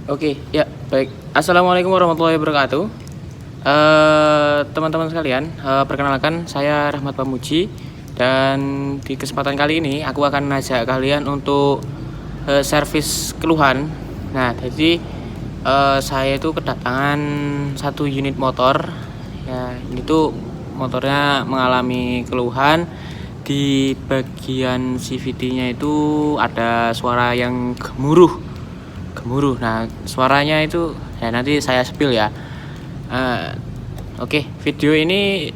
Oke, ya baik. Assalamualaikum warahmatullahi wabarakatuh. Teman-teman sekalian, perkenalkan saya Rahmat Pamuji dan di kesempatan kali ini aku akan mengajak kalian untuk servis keluhan. Nah, jadi saya itu kedatangan satu unit motor. Ya, ini tuh motornya mengalami keluhan di bagian CVT-nya itu ada suara yang gemuruh. Nah, suaranya itu ya nanti saya spill ya. Oke, video ini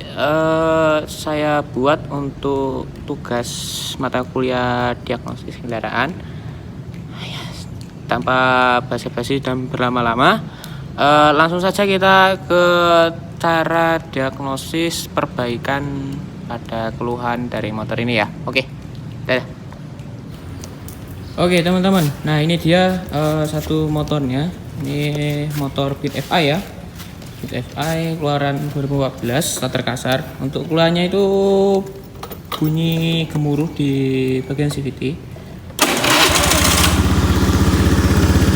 saya buat untuk tugas mata kuliah diagnosis kendaraan. Tanpa basa-basi dan berlama-lama, langsung saja kita ke cara diagnosis perbaikan pada keluhan dari motor ini ya. Oke, dadah. Oke teman-teman, nah ini dia satu motornya. Ini motor Beat FI ya, Beat FI keluaran 2014, starter kasar. Untuk keluarnya itu bunyi gemuruh di bagian CVT.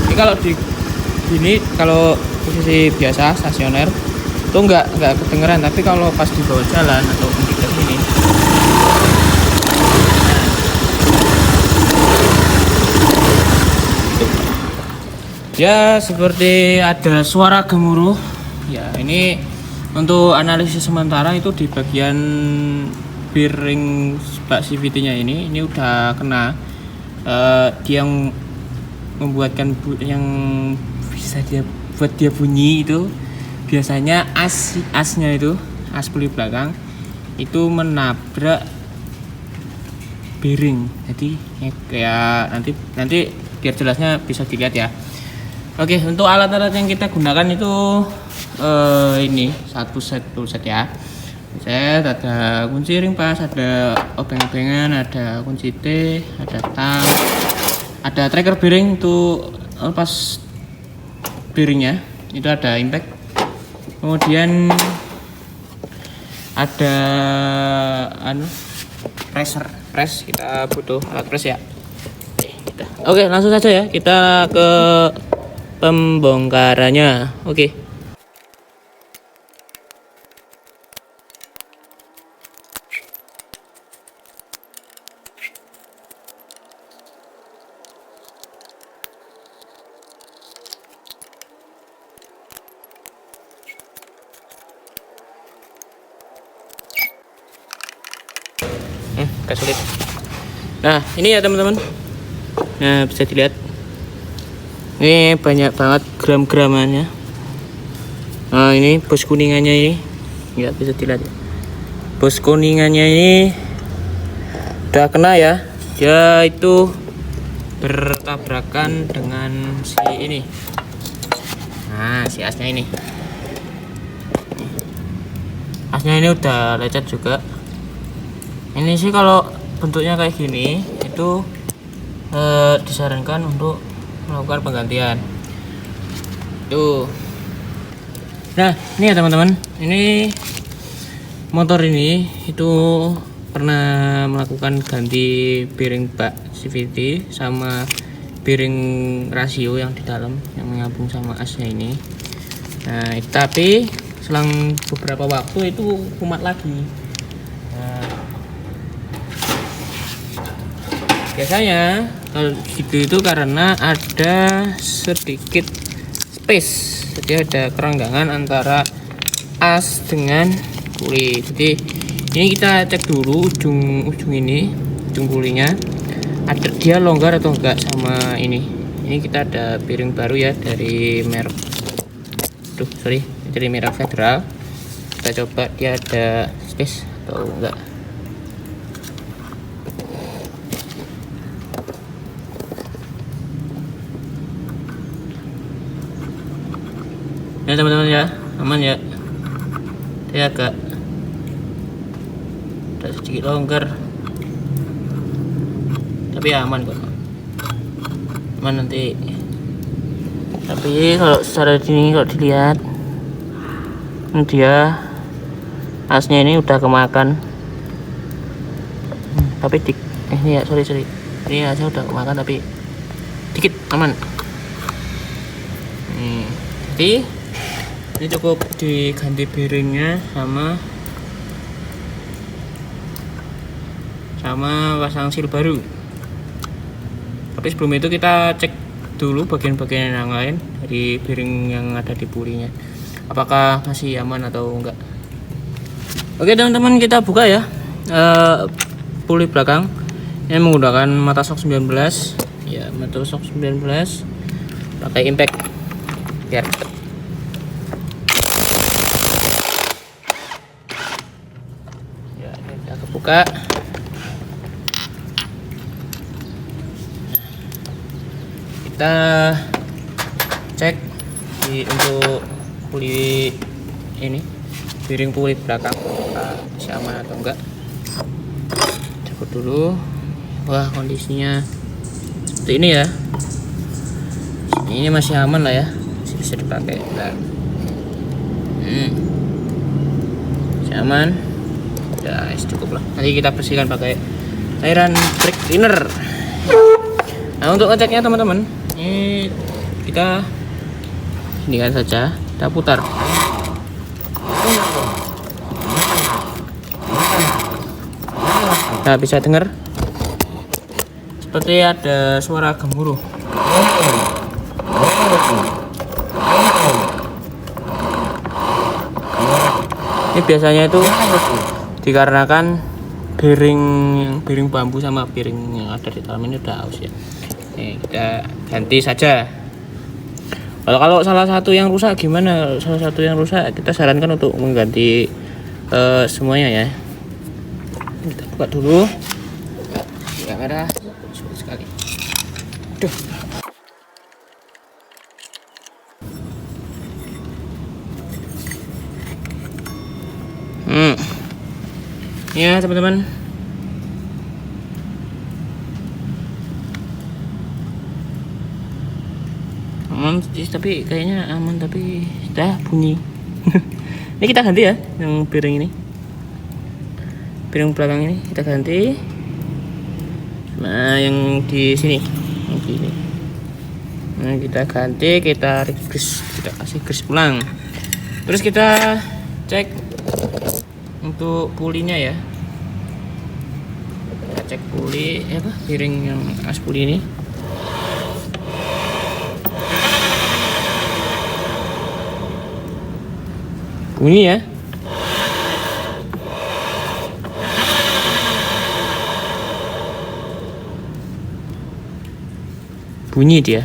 Ini kalau di gini, kalau posisi biasa stasioner itu nggak kedengeran, tapi kalau pas di bawah jalan atau di sini ya seperti ada suara gemuruh. Ya, ini untuk analisis sementara itu di bagian bearing bak CVT-nya ini udah kena. Dia yang membuatkan yang bisa dia buat dia bunyi itu biasanya asnya itu as puli belakang itu menabrak bearing. Jadi kayak nanti biar jelasnya bisa dilihat ya. Oke, untuk alat-alat yang kita gunakan itu ini satu set ya. Set ada kunci ring pas, ada obeng-obengan, ada kunci T, ada tang, ada tracker bearing untuk lepas bearingnya. Itu ada impact. Kemudian ada press, kita butuh alat press ya. Oke, langsung saja ya kita ke pembongkarannya. Oke. Agak sulit. Nah, ini ya teman-teman. Nah, bisa dilihat. Ini banyak banget gram-gramannya. Nah, ini bos kuningannya ini. Ya, bisa dilihat. Bos kuningannya ini udah kena ya. Dia itu bertabrakan dengan si ini. Nah, si asnya ini. Asnya ini udah lecet juga. Ini sih kalau bentuknya kayak gini itu disarankan untuk melakukan penggantian tuh. Nah, ini ya teman-teman, ini motor ini itu pernah melakukan ganti bearing bak CVT sama bearing rasio yang di dalam yang menyambung sama asnya ini. Nah, tapi selang beberapa waktu itu kumat lagi. Nah, biasanya kalau gitu itu karena ada sedikit space, jadi ada kerenggangan antara as dengan puli. Jadi ini kita cek dulu ujung pulinya, ada dia longgar atau enggak sama ini. Ini kita ada bearing baru ya dari merek dari merek Federal. Kita coba dia ada space atau enggak. Ya teman-teman ya, aman ya. Dia agak ada sedikit longgar, tapi ya aman kok. Aman nanti. Tapi kalau secara ini kalau dilihat, dia asnya ini udah kemakan. Tapi ini ya sorry. Ini asnya udah kemakan tapi dikit aman. Jadi ini cukup diganti bearingnya sama pasang seal baru. Tapi sebelum itu kita cek dulu bagian-bagian yang lain dari bearing yang ada di pulinya, apakah masih aman atau enggak. Oke teman-teman, kita buka ya puli belakang. Ini menggunakan mata shock 19 ya, mata shock 19 pakai impact biar cepet. Ya, ini udah kebuka. Kita cek untuk puli ini, bearing puli belakang masih aman atau enggak. Cekut dulu. Wah, kondisinya seperti ini ya. Ini masih aman lah ya, masih bisa dipakai. Nah. Masih aman. Udah, cukup lah. Nanti kita bersihkan pakai cairan brake cleaner. Nah, untuk ngeceknya teman-teman, ini kita inikan saja, kita putar. Nah, bisa dengar seperti ada suara gemuruh. Ini biasanya itu dikarenakan bearing bambu sama bearing yang ada di dalam ini udah aus ya. Nih, kita ganti saja. Kalau salah satu yang rusak gimana? Salah satu yang rusak kita sarankan untuk mengganti semuanya ya. Kita buka dulu. Kamera sulit sekali. Duh. Ya teman-teman. Aman sih, tapi kayaknya aman, tapi dah bunyi. Ini kita ganti ya, yang bearing ini. Bearing belakang ini kita ganti. Nah, yang di sini, nah, kita ganti, kita grease, kita kasih grease ulang. Terus kita cek untuk pulinya ya. Kita cek puli, bearing yang as puli ini. Bunyi ya. Bunyi dia.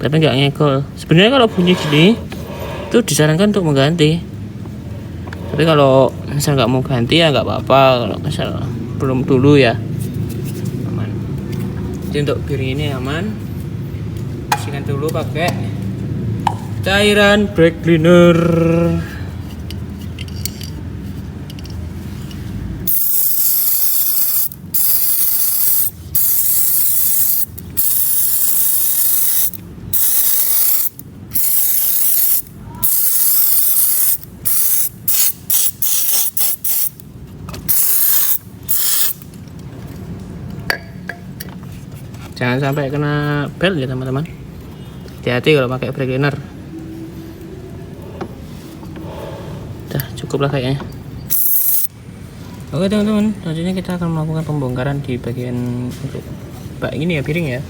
Tapi nggak ngekol. Sebenarnya kalau bunyi gini itu disarankan untuk mengganti. Tapi kalau misal nggak mau ganti ya nggak apa-apa. Kalau misal belum dulu ya aman. Jadi untuk bearing ini aman. Bersihkan dulu pakai cairan brake cleaner. Jangan sampai kena bel ya teman-teman. Hati-hati kalau pakai brake cleaner. Udah cukup lah kayaknya. Oke teman-teman, selanjutnya kita akan melakukan pembongkaran di bagian untuk bak ini ya, piring ya.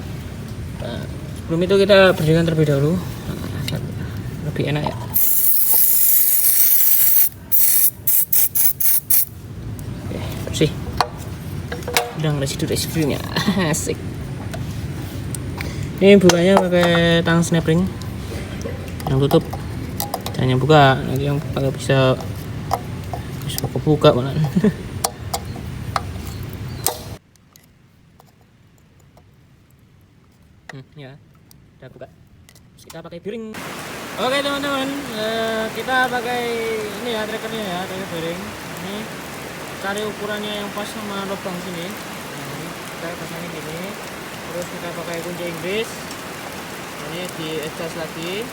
Nah, sebelum itu kita bersihkan terlebih dahulu. Lebih enak ya. Oke, bersih. Udah residu-residunya. Asik. Ini bukanya pakai tang snap ring yang tutup, jangan yang buka, nanti yang buka bisa kebuka malah. Ya udah buka. Terus kita pakai bearing. Oke teman-teman, kita pakai ini ya trackernya ya, tracker bearing. Ini cari ukurannya yang pas sama lubang sini. Nah, ini kita pasangin gini. Terus kita pakai kunci Inggris, ini di adjust lagi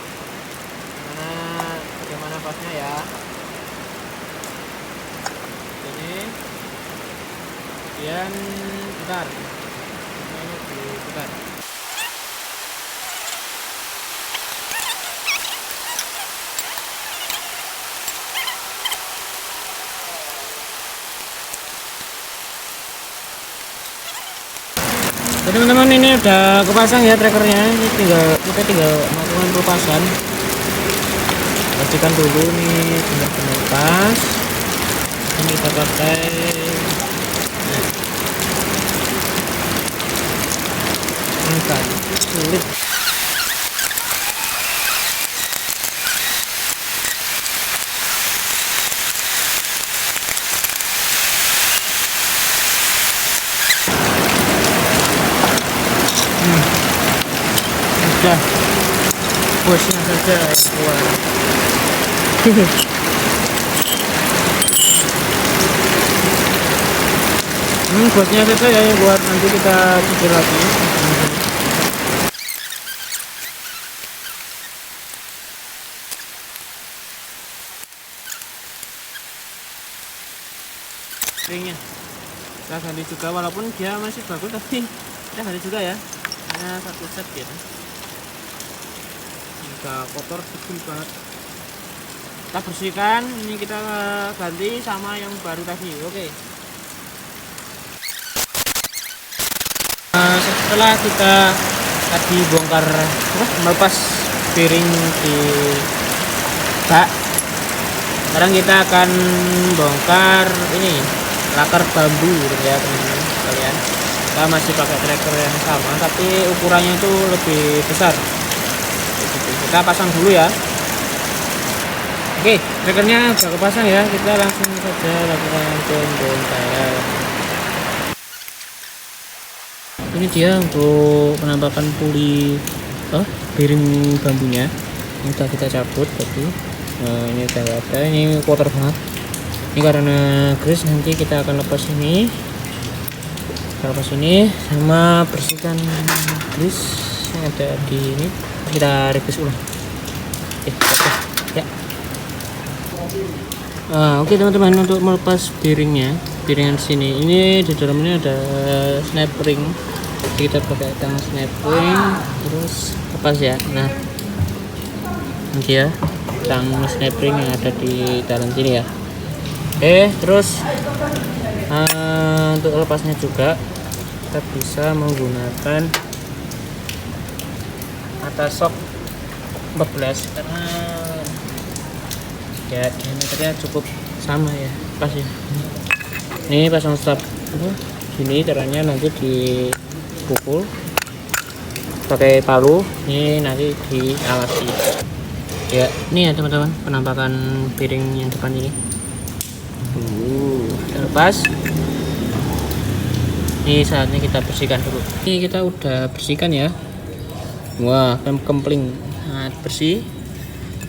bagaimana pas atasnya ya. Ini kemudian putar, ini diputar. Jadi teman-teman, ini udah kepasang ya trackernya. Ini kita tinggal melakukan pelepasan. Pastikan dulu nih benar-benar pas. Ini kita pakai kan sulit. Udah bosnya saja yang keluar. Bosnya saja ya yang keluar, nanti kita cicil lagi. Ringnya kita ganti juga, walaupun dia masih bagus tapi kita ganti juga ya, hanya satu set gitu. Jika kotor kecil banget kita bersihkan, ini kita ganti sama yang baru tadi. Oke. Setelah kita tadi bongkar melepas piring di bak, sekarang kita akan bongkar ini lakar bambu ya teman-teman sekalian. Kita masih pakai tracker yang sama tapi ukurannya itu lebih besar. Kita pasang dulu ya. Oke, trackernya udah kepasang ya, kita langsung saja lakukan pembongkaran. Ini dia untuk penampakan puli piring bambunya. Ini udah kita cabut tadi. Nah, ini udah ada, ini kotor banget. Ini karena grease, nanti kita akan lepas ini. Kita lepas ini sama bersihkan grease yang ada di ini. Kita replace ulang. Oke, ya. Oke teman-teman, untuk melepas piringnya, piringan sini, ini di dalamnya ada snap ring. Kita pakai tang snap ring, terus lepas ya. Nah, nanti ya tang snap ring yang ada di dalam sini ya. Terus untuk lepasnya juga kita bisa menggunakan atas sok 14 karena ya diameternya cukup sama ya, pas ya. Ini pasang stop gini caranya, nanti dipukul pakai palu, ini nanti dialasi ya. Ini ya teman-teman, penampakan piring yang depan ini udah lepas. Ini saatnya kita bersihkan dulu. Ini kita udah bersihkan ya. Wah, kempling sangat bersih.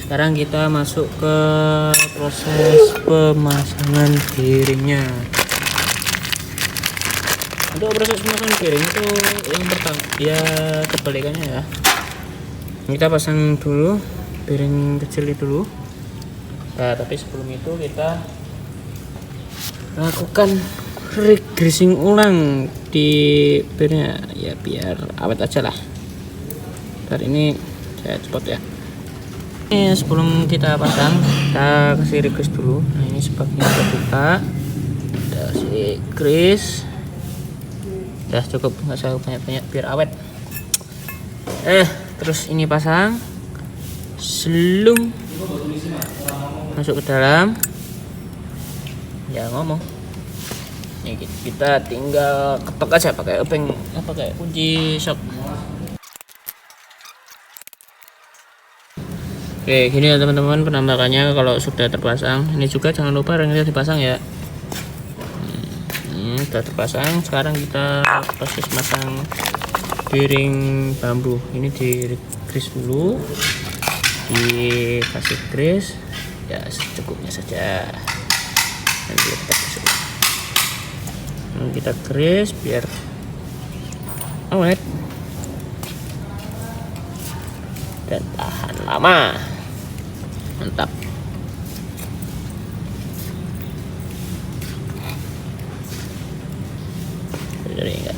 Sekarang kita masuk ke proses pemasangan piringnya. Untuk proses pemasangan piring itu yang pertama ya kebalikannya ya. Kita pasang dulu piring kecil itu dulu. Nah, tapi sebelum itu kita lakukan regreasing ulang di piringnya ya, biar awet aja lah. Ntar ini saya cepot ya. Ini sebelum kita pasang, kita kasih grease dulu. Nah, ini sebabnya kita buka, kita kasih grease. Udah cukup, nggak usah banyak-banyak biar awet. Terus ini pasang, selung masuk ke dalam. Ya ngomong. Ini kita tinggal ketok aja pakai obeng, pakai kunci shock. Oke, gini ya teman-teman penampakannya kalau sudah terpasang. Ini juga jangan lupa ringnya dipasang ya. Sudah terpasang. Sekarang kita proses masang piring bambu. Ini di grease dulu, dikasih grease ya secukupnya saja. Nanti kita masuk. Kita grease biar awet dan tahan lama. Mantap.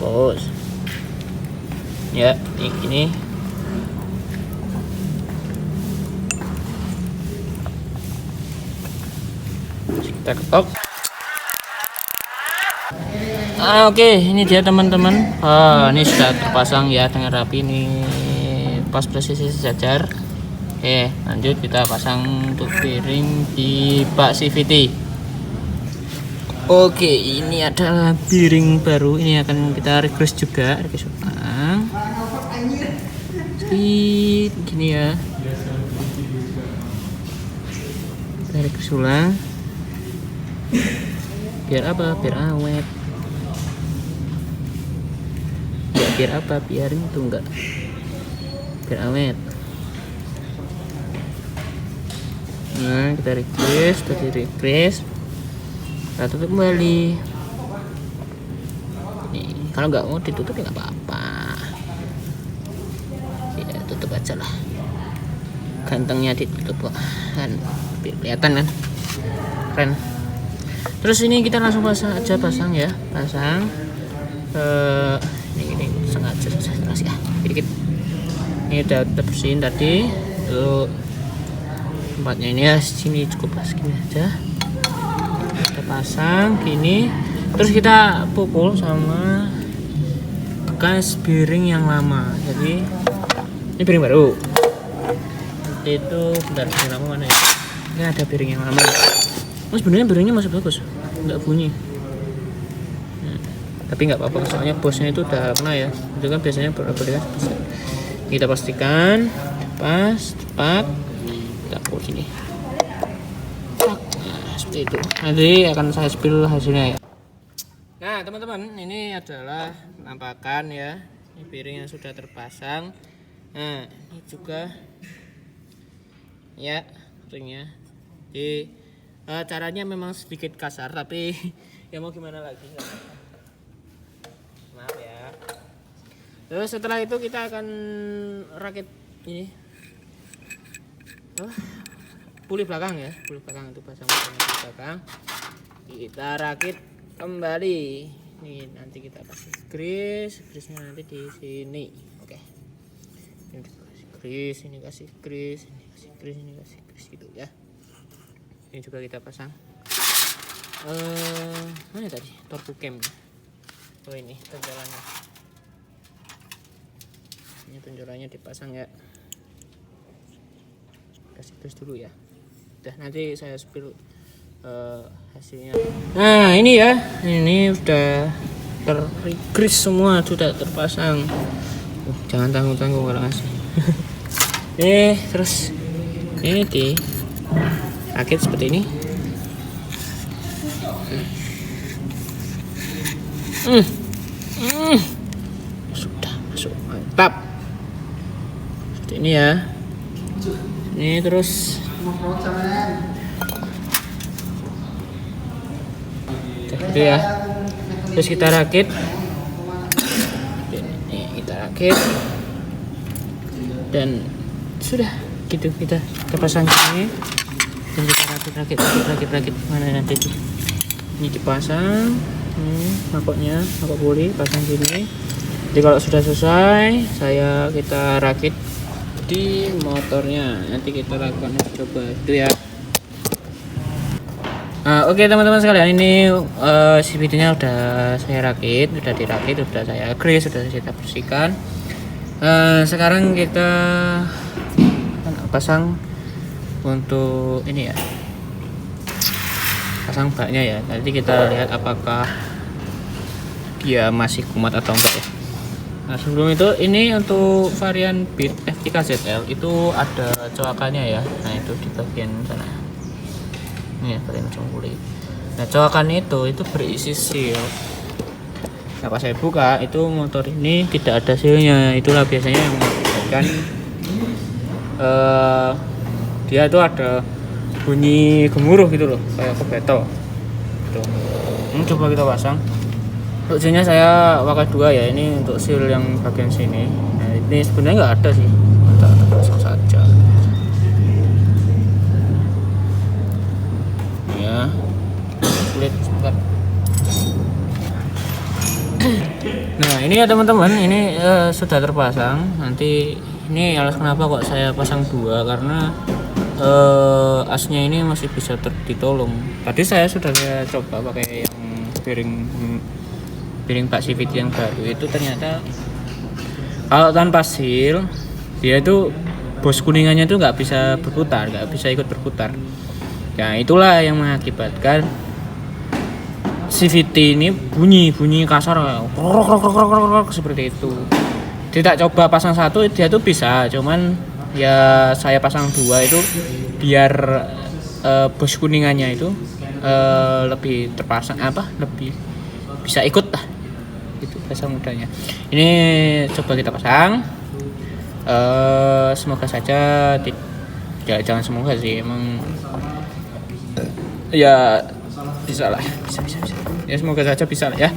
push ya, ini kita ketok. Oke, ini dia teman-teman. Ini sudah terpasang ya dengan rapi, ini pas presisi sejajar. Oke, lanjut kita pasang untuk piring di bak CVT. Oke, ini adalah piring baru, ini akan kita request juga, request ulang. Gini ya, kita request ulang. Biar apa? Biar awet. Ya, biar apa? Biar itu enggak. Biar awet. Nah, kita request, tadi request. Kita tutup kembali. Nih, kalau nggak mau ditutup ya nggak apa-apa. Ya, tutup aja lah. Gantengnya ditutup kok. Kan kelihatan kan? Keren. Terus ini kita langsung pasang aja, pasang ya, pasang. Ini sengaja kasih ya, dikit. Ini udah bersihin tadi. Tuh tempatnya ini ya, sini cukup lah, segini aja. Kita pasang gini, terus kita pukul sama bekas piring yang lama. Jadi ini piring baru. Itu bentar, piring lama mana ya? Ini ada piring yang lama. Sebenarnya piringnya masih bagus, nggak bunyi. Tapi nggak apa-apa, soalnya bosnya itu udah kena ya. Itu kan biasanya boleh-boleh kan. Kita pastikan pas, tepat. Kita pukul sini. Nah, seperti itu. Nanti akan saya spill hasilnya ya. Nah teman-teman, ini adalah penampakan ya. Ini piring yang sudah terpasang. Nah ini juga ya piringnya. Jadi caranya memang sedikit kasar, tapi ya mau gimana lagi, maaf ya. Terus setelah itu kita akan rakit ini puli belakang ya, puli belakang itu pasang puli belakang, kita rakit kembali. Nih nanti kita kasih grease-nya nanti di sini. Oke, ini kasih grease, ini kasih grease, ini kasih grease, ini kasih grease gitu ya. Ini juga kita pasang. Mana tadi? Torque cam. Oh ini tonjolannya. Ini tonjolannya dipasang ya. Kasih gas dulu ya. Udah nanti saya spill hasilnya. Nah ini ya, ini udah tergrease semua, sudah terpasang. Jangan tanggung-tanggung kalau ngasih. Terus ini di rakit seperti ini. Sudah masuk, mantap. Seperti ini ya. Ini terus gitu ya. Terus kita rakit. Ini kita rakit. Dan sudah gitu, kita pasang sini. Dan kita rakit mana nanti tuh. Ini dipasang, makoknya, makok puli pasang sini. Jadi kalau sudah selesai, kita rakit di motornya. Nanti kita lakukan coba itu ya. Oke teman-teman sekalian, ini CVT-nya udah saya rakit, udah dirakit, udah saya grease, sudah kita bersihkan. Sekarang kita pasang untuk ini ya, pasang baknya ya. Nanti kita lihat apakah dia masih kumat atau enggak ya. Nah sebelum itu, ini untuk varian Beat F3ZL itu ada coakannya ya. Nah itu di bagian sana. Ini ya, varian kulit. Nah coakannya itu berisi seal. Nah pas saya buka, itu motor ini tidak ada sealnya. Itulah biasanya yang mengakibatkan dia itu ada bunyi gemuruh gitu loh, kayak kebeto gitu. Ini coba kita pasang. Untuk sealnya saya pakai 2 ya. Ini untuk seal yang bagian sini. Nah ini sebenarnya nggak ada sih, kita pasang saja ya. Kulit sebentar. Nah ini ya teman-teman, ini sudah terpasang. Nanti ini alasan kenapa kok saya pasang dua, karena asnya ini masih bisa ditolong. Tadi saya sudah coba pakai yang piring Pak CVT yang baru itu, ternyata kalau tanpa seal dia itu bos kuningannya itu nggak bisa berputar, nggak bisa ikut berputar. Ya itulah yang mengakibatkan CVT ini bunyi kasar krok seperti itu. Tidak coba pasang satu dia tuh bisa, cuman ya saya pasang dua itu biar bos kuningannya itu lebih terpasang lebih bisa ikut lah, itu bahasa mudanya. Ini coba kita pasang, semoga saja jangan semoga sih, emang ya bisa lah, bisa ya, semoga saja bisa lah ya.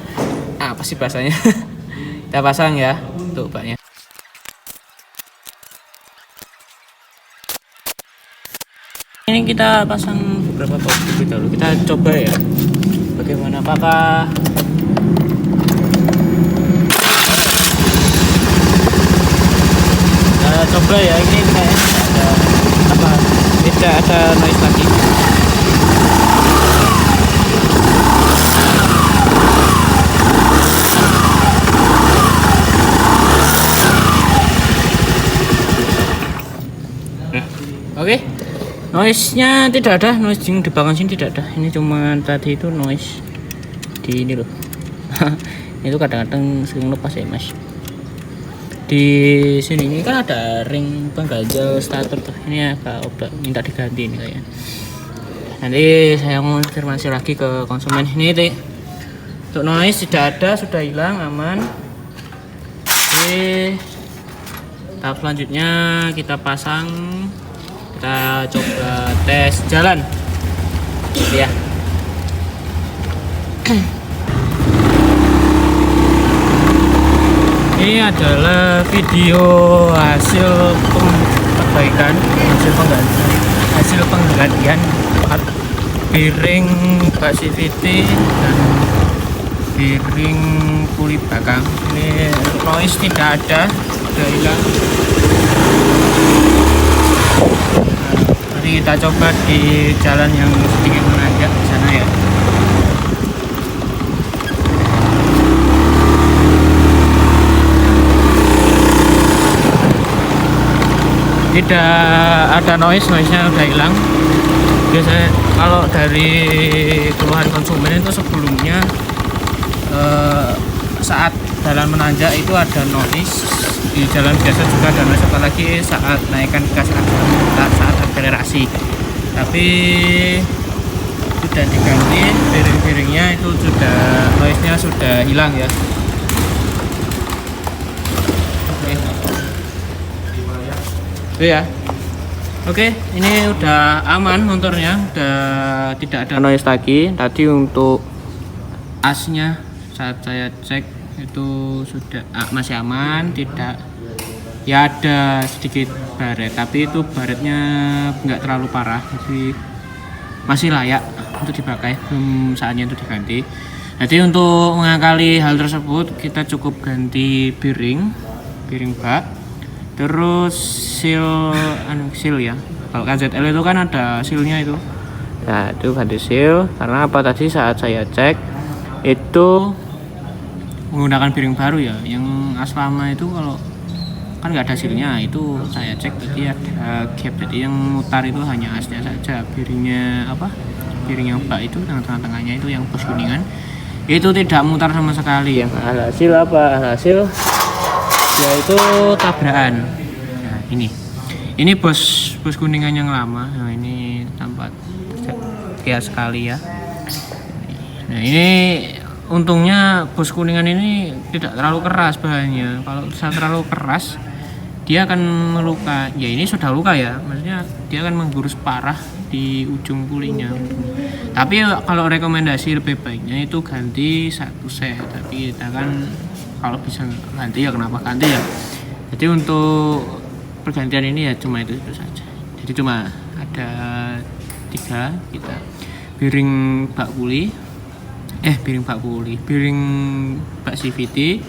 Apa sih bahasanya? Kita pasang ya untuk baknya. Ini kita pasang beberapa top dulu, kita coba ya bagaimana, apakah kita coba ya. Ini tidak ada noise lagi. Oke. Noise-nya tidak ada, noise di belakang sini tidak ada. Ini cuma tadi itu noise di ini loh. Itu kadang-kadang sering lepas ya mas. Di sini ini kan ada ring pengganjal starter tuh. Ini agak obrak, minta diganti ini kayaknya. Nanti saya mau konfirmasi lagi ke konsumen. Ini untuk noise tidak ada, sudah hilang, aman. Oke. Tahap selanjutnya kita pasang. Kita coba tes jalan ya. Ini adalah video hasil perbaikan, hasil penggantian piring Pak CVT dan piring kulit belakang. Ini noise tidak ada, sudah hilang. Mari kita coba di jalan yang sedikit menanjak di sana ya. Tidak ada noise-nya udah hilang. Biasanya kalau dari keluhan konsumen itu sebelumnya saat jalan menanjak itu ada noise, di jalan biasa juga ada noise, apalagi saat naikkan gas saat akselerasi. Tapi sudah diganti piring-piringnya, itu sudah noise-nya sudah hilang ya. Oke ya. Oke, ini udah aman motornya, udah tidak ada noise lagi. Tadi untuk asnya saat saya cek itu sudah masih aman, tidak ya, ada sedikit baret, tapi itu baretnya nggak terlalu parah, jadi masih layak untuk dipakai, belum saatnya itu diganti. Jadi untuk mengakali hal tersebut kita cukup ganti piring bak, terus seal ya. Kalau KZL itu kan ada sealnya itu. Nah itu ganti seal, karena apa, tadi saat saya cek itu menggunakan piring baru ya, yang lama itu kalau kan nggak ada sealnya, itu saya cek tadi ada gap, jadi yang mutar itu hanya asnya saja. Piringnya piring yang bak itu tengah-tengahnya itu yang bos kuningan itu tidak mutar sama sekali. Yang hasil hasil yaitu tabrakan. Nah ini bos kuningan yang lama. Nah ini tampak kias sekali ya. Nah ini untungnya bos kuningan ini tidak terlalu keras bahannya. Kalau terlalu keras dia akan meluka. Ya ini sudah luka ya, maksudnya dia akan menggurus parah di ujung pulihnya. Tapi kalau rekomendasi lebih baiknya itu ganti satu set. Tapi kita kan kalau bisa ganti ya kenapa ganti ya. Jadi untuk pergantian ini ya cuma itu saja. Jadi cuma ada 3 kita piring bak CVT,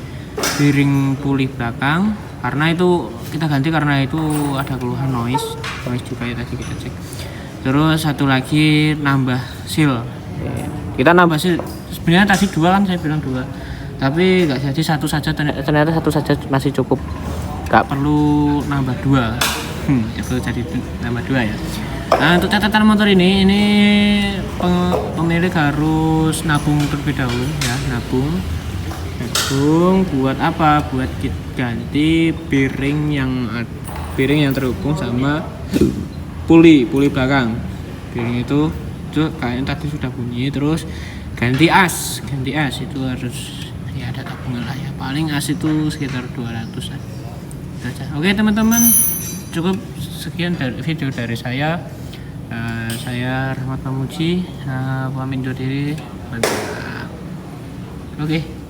bearing puli belakang, karena itu kita ganti karena itu ada keluhan noise juga ya tadi kita cek. Terus satu lagi nambah seal, kita nambah seal sebenarnya tadi 2 kan, saya bilang 2 tapi nggak jadi, satu saja, ternyata satu saja masih cukup, nggak perlu nambah 2. Itu jadi nambah 2 ya. Nah, untuk catatan motor ini pemilik harus nabung terlebih dahulu ya, nabung buat apa? Buat ganti bearing yang terhubung sama puli belakang. Bearing itu kayaknya tadi sudah bunyi. Terus ganti as itu harus ya ada tabungan lah ya, paling as itu sekitar 200-an. Oke teman-teman, cukup sekian dari video dari saya. Saya Rahmat Pamuji, pamit undur diri. Mantap. Oke.